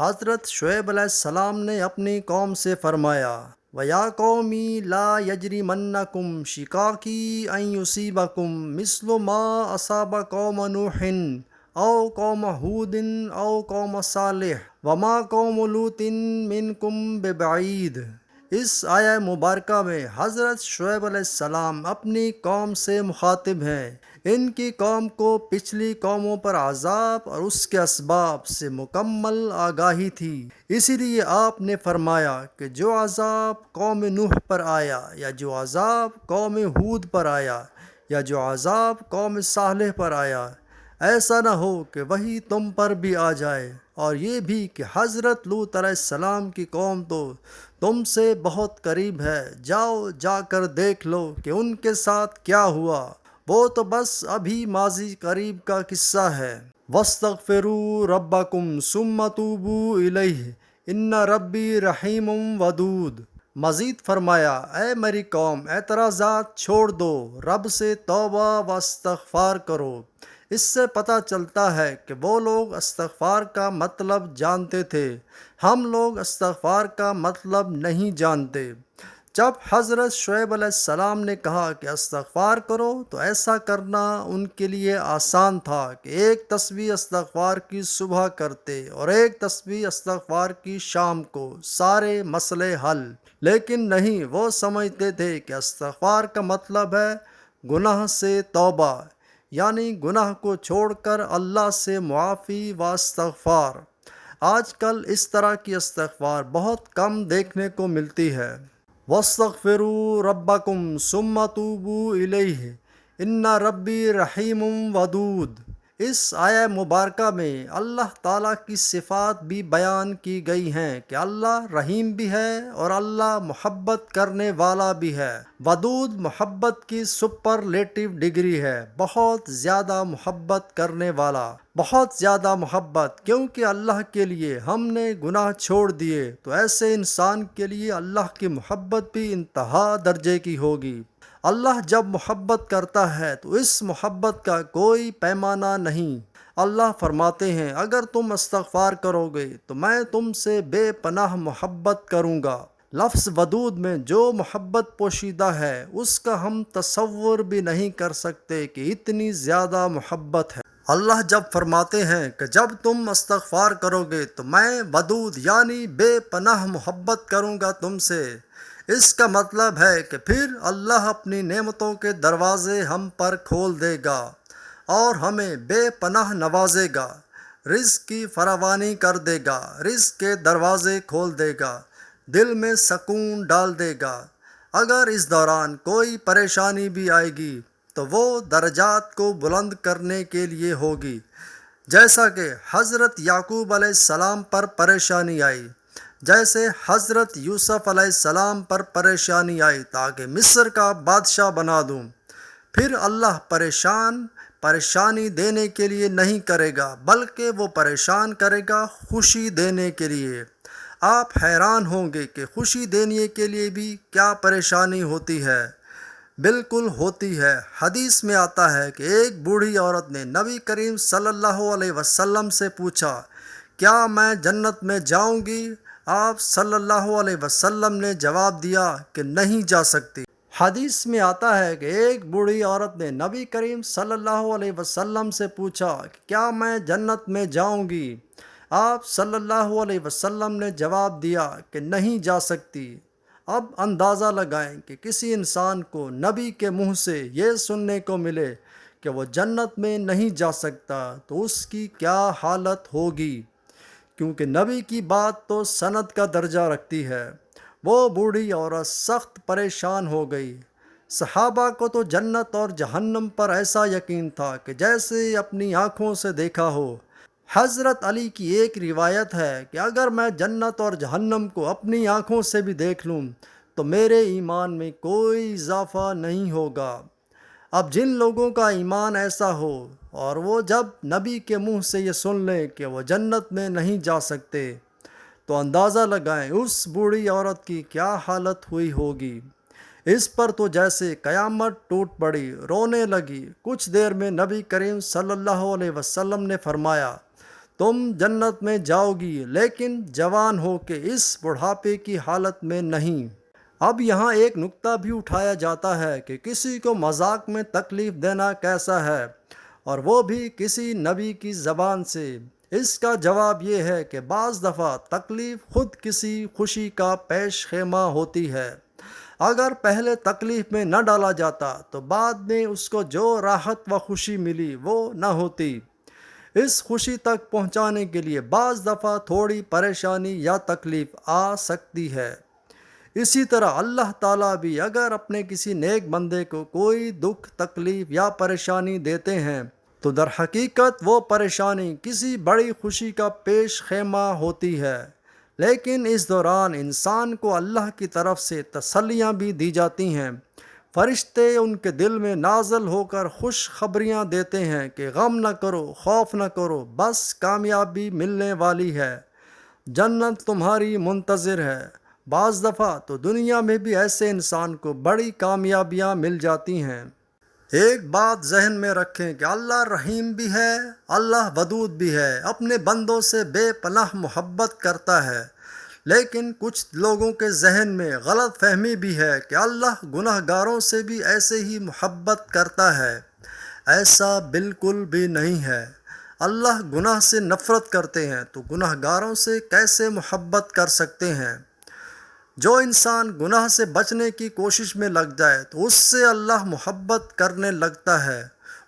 حضرت شعیب علیہ السلام نے اپنی قوم سے فرمایا وَيَا قَوْمِ لَا يَجْرِمَنَّكُمْ شِقَاقِي أَن يُصِيبَكُم مِّثْلُ مَا أَصَابَ قَوْمَ نُوحٍ أَوْ قَوْمَ هُودٍ أَوْ قَوْمَ صَالِحٍ وَمَا قَوْمُ لُوطٍ مِّنكُم بِبَعِيدٍ۔ اس آیہ مبارکہ میں حضرت شعیب علیہ السلام اپنی قوم سے مخاطب ہیں۔ ان کی قوم کو پچھلی قوموں پر عذاب اور اس کے اسباب سے مکمل آگاہی تھی، اسی لیے آپ نے فرمایا کہ جو عذاب قوم نوح پر آیا، یا جو عذاب قوم ہود پر آیا، یا جو عذاب قوم صالح پر آیا، ایسا نہ ہو کہ وہی تم پر بھی آ جائے۔ اور یہ بھی کہ حضرت لوط علیہ السلام کی قوم تو تم سے بہت قریب ہے، جاؤ جا کر دیکھ لو کہ ان کے ساتھ کیا ہوا، وہ تو بس ابھی ماضی قریب کا قصہ ہے۔ وَاسْتَغْفِرُوا رَبَّكُمْ ثُمَّ تُوبُوا إِلَيْهِ إِنَّ رَبِّي رَحِيمٌ وَدُودٌ۔ مزید فرمایا، اے میری قوم، اعتراضات چھوڑ دو، رب سے توبہ و استغفار کرو۔ اس سے پتہ چلتا ہے کہ وہ لوگ استغفار کا مطلب جانتے تھے، ہم لوگ استغفار کا مطلب نہیں جانتے۔ جب حضرت شعیب علیہ السلام نے کہا کہ استغفار کرو تو ایسا کرنا ان کے لیے آسان تھا کہ ایک تسبیح استغفار کی صبح کرتے اور ایک تسبیح استغفار کی شام کو، سارے مسئلے حل۔ لیکن نہیں، وہ سمجھتے تھے کہ استغفار کا مطلب ہے گناہ سے توبہ، یعنی گناہ کو چھوڑ کر اللہ سے معافی و استغفار۔ آج کل اس طرح کی استغفار بہت کم دیکھنے کو ملتی ہے۔ وَاسْتَغْفِرُوا رَبَّكُمْ ثُمَّ تُوبُوا إِلَيْهِ إِنَّ رَبِّي رَحِيمٌ وَدُودٌ۔ اس آیہ مبارکہ میں اللہ تعالیٰ کی صفات بھی بیان کی گئی ہیں کہ اللہ رحیم بھی ہے اور اللہ محبت کرنے والا بھی ہے۔ ودود محبت کی سپرلیٹو ڈگری ہے، بہت زیادہ محبت کرنے والا، بہت زیادہ محبت۔ کیونکہ اللہ کے لیے ہم نے گناہ چھوڑ دیے تو ایسے انسان کے لیے اللہ کی محبت بھی انتہا درجے کی ہوگی۔ اللہ جب محبت کرتا ہے تو اس محبت کا کوئی پیمانہ نہیں۔ اللہ فرماتے ہیں اگر تم استغفار کرو گے تو میں تم سے بے پناہ محبت کروں گا۔ لفظ ودود میں جو محبت پوشیدہ ہے اس کا ہم تصور بھی نہیں کر سکتے کہ اتنی زیادہ محبت ہے۔ اللہ جب فرماتے ہیں کہ جب تم استغفار کرو گے تو میں ودود یعنی بے پناہ محبت کروں گا تم سے، اس کا مطلب ہے کہ پھر اللہ اپنی نعمتوں کے دروازے ہم پر کھول دے گا اور ہمیں بے پناہ نوازے گا، رزق کی فراوانی کر دے گا، رزق کے دروازے کھول دے گا، دل میں سکون ڈال دے گا۔ اگر اس دوران کوئی پریشانی بھی آئے گی تو وہ درجات کو بلند کرنے کے لیے ہوگی، جیسا کہ حضرت یعقوب علیہ السلام پر پریشانی آئی، جیسے حضرت یوسف علیہ السلام پر پریشانی آئی تاکہ مصر کا بادشاہ بنا دوں۔ پھر اللہ پریشانی دینے کے لیے نہیں کرے گا بلکہ وہ پریشان کرے گا خوشی دینے کے لیے۔ آپ حیران ہوں گے کہ خوشی دینے کے لیے بھی کیا پریشانی ہوتی ہے؟ بالکل ہوتی ہے۔ حدیث میں آتا ہے کہ ایک بوڑھی عورت نے نبی کریم صلی اللہ علیہ وسلم سے پوچھا کیا میں جنت میں جاؤں گی؟ آپ صلی اللہ علیہ وسلم نے جواب دیا کہ نہیں جا سکتی۔ حدیث میں آتا ہے کہ ایک بوڑھی عورت نے نبی کریم صلی اللہ علیہ وسلم سے پوچھا کہ کیا میں جنت میں جاؤں گی؟ آپ صلی اللہ علیہ وسلم نے جواب دیا کہ نہیں جا سکتی۔ اب اندازہ لگائیں کہ کسی انسان کو نبی کے منہ سے یہ سننے کو ملے کہ وہ جنت میں نہیں جا سکتا تو اس کی کیا حالت ہوگی، کیونکہ نبی کی بات تو سند کا درجہ رکھتی ہے۔ وہ بوڑھی عورت سخت پریشان ہو گئی۔ صحابہ کو تو جنت اور جہنم پر ایسا یقین تھا کہ جیسے اپنی آنکھوں سے دیکھا ہو۔ حضرت علی کی ایک روایت ہے کہ اگر میں جنت اور جہنم کو اپنی آنکھوں سے بھی دیکھ لوں تو میرے ایمان میں کوئی اضافہ نہیں ہوگا۔ اب جن لوگوں کا ایمان ایسا ہو اور وہ جب نبی کے منہ سے یہ سن لیں کہ وہ جنت میں نہیں جا سکتے تو اندازہ لگائیں اس بوڑھی عورت کی کیا حالت ہوئی ہوگی۔ اس پر تو جیسے قیامت ٹوٹ پڑی، رونے لگی۔ کچھ دیر میں نبی کریم صلی اللہ علیہ وسلم نے فرمایا تم جنت میں جاؤ گی لیکن جوان ہو کے اس بڑھاپے کی حالت میں نہیں۔ اب یہاں ایک نکتہ بھی اٹھایا جاتا ہے کہ کسی کو مذاق میں تکلیف دینا کیسا ہے، اور وہ بھی کسی نبی کی زبان سے۔ اس کا جواب یہ ہے کہ بعض دفعہ تکلیف خود کسی خوشی کا پیش خیمہ ہوتی ہے۔ اگر پہلے تکلیف میں نہ ڈالا جاتا تو بعد میں اس کو جو راحت و خوشی ملی وہ نہ ہوتی۔ اس خوشی تک پہنچانے کے لیے بعض دفعہ تھوڑی پریشانی یا تکلیف آ سکتی ہے۔ اسی طرح اللہ تعالیٰ بھی اگر اپنے کسی نیک بندے کو کوئی دکھ، تکلیف یا پریشانی دیتے ہیں تو در حقیقت وہ پریشانی کسی بڑی خوشی کا پیش خیمہ ہوتی ہے، لیکن اس دوران انسان کو اللہ کی طرف سے تسلیاں بھی دی جاتی ہیں۔ فرشتے ان کے دل میں نازل ہو کر خوش خبریاں دیتے ہیں کہ غم نہ کرو، خوف نہ کرو، بس کامیابی ملنے والی ہے، جنت تمہاری منتظر ہے۔ بعض دفعہ تو دنیا میں بھی ایسے انسان کو بڑی کامیابیاں مل جاتی ہیں۔ ایک بات ذہن میں رکھیں کہ اللہ رحیم بھی ہے، اللہ ودود بھی ہے، اپنے بندوں سے بے پناہ محبت کرتا ہے، لیکن کچھ لوگوں کے ذہن میں غلط فہمی بھی ہے کہ اللہ گناہ گاروں سے بھی ایسے ہی محبت کرتا ہے۔ ایسا بالکل بھی نہیں ہے۔ اللہ گناہ سے نفرت کرتے ہیں تو گناہ گاروں سے کیسے محبت کر سکتے ہیں؟ جو انسان گناہ سے بچنے کی کوشش میں لگ جائے تو اس سے اللہ محبت کرنے لگتا ہے۔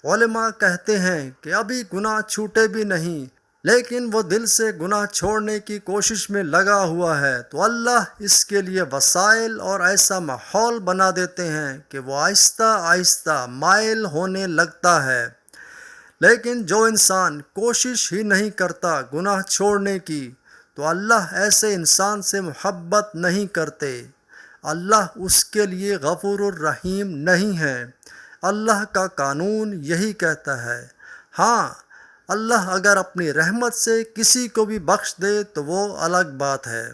علماء کہتے ہیں کہ ابھی گناہ چھوٹے بھی نہیں، لیکن وہ دل سے گناہ چھوڑنے کی کوشش میں لگا ہوا ہے تو اللہ اس کے لیے وسائل اور ایسا ماحول بنا دیتے ہیں کہ وہ آہستہ آہستہ مائل ہونے لگتا ہے۔ لیکن جو انسان کوشش ہی نہیں کرتا گناہ چھوڑنے کی تو اللہ ایسے انسان سے محبت نہیں کرتے۔ اللہ اس کے لیے غفور الرحیم نہیں ہے۔ اللہ کا قانون یہی کہتا ہے۔ ہاں، اللہ اگر اپنی رحمت سے کسی کو بھی بخش دے تو وہ الگ بات ہے،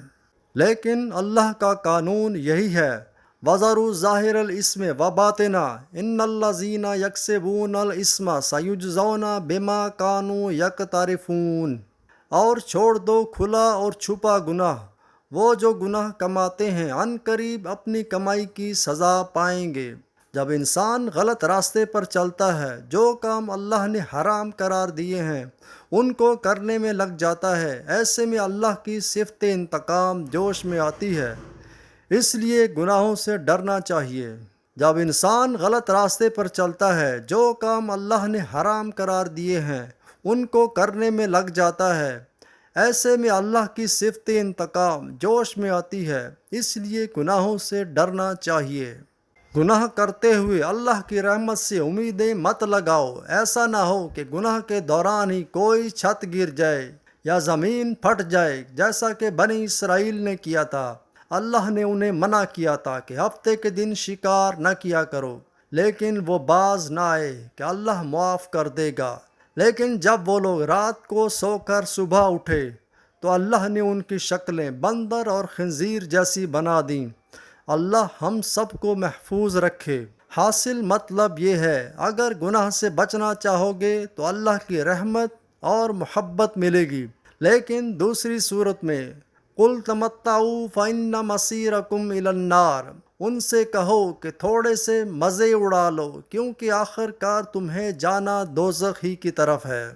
لیکن اللہ کا قانون یہی ہے، وَذَرُوا ظَاهِرَ الْإِثْمِ وَبَاطِنَهُ إِنَّ الَّذِينَ يَكْسِبُونَ الْإِثْمَ سَيُجْزَوْنَ بِمَا كَانُوا يَقْتَرِفُونَ۔ اور چھوڑ دو کھلا اور چھپا گناہ، وہ جو گناہ کماتے ہیں عن قریب اپنی کمائی کی سزا پائیں گے۔ جب انسان غلط راستے پر چلتا ہے، جو کام اللہ نے حرام قرار دیے ہیں ان کو کرنے میں لگ جاتا ہے، ایسے میں اللہ کی صفت انتقام جوش میں آتی ہے۔ اس لیے گناہوں سے ڈرنا چاہیے۔ جب انسان غلط راستے پر چلتا ہے، جو کام اللہ نے حرام قرار دیے ہیں ان کو کرنے میں لگ جاتا ہے، ایسے میں اللہ کی صفت انتقام جوش میں آتی ہے۔ اس لیے گناہوں سے ڈرنا چاہیے۔ گناہ کرتے ہوئے اللہ کی رحمت سے امیدیں مت لگاؤ۔ ایسا نہ ہو کہ گناہ کے دوران ہی کوئی چھت گر جائے یا زمین پھٹ جائے، جیسا کہ بنی اسرائیل نے کیا تھا۔ اللہ نے انہیں منع کیا تھا کہ ہفتے کے دن شکار نہ کیا کرو، لیکن وہ باز نہ آئے کہ اللہ معاف کر دے گا۔ لیکن جب وہ لوگ رات کو سو کر صبح اٹھے تو اللہ نے ان کی شکلیں بندر اور خنزیر جیسی بنا دیں۔ اللہ ہم سب کو محفوظ رکھے۔ حاصل مطلب یہ ہے، اگر گناہ سے بچنا چاہو گے تو اللہ کی رحمت اور محبت ملے گی، لیکن دوسری صورت میں قُلْ تَمَتَّعُوا فَإِنَّ مَصِيرَكُمْ إِلَى النَّارِ، ان سے کہو کہ تھوڑے سے مزے اڑا لو، کیونکہ آخر کار تمہیں جانا دوزخ ہی کی طرف ہے۔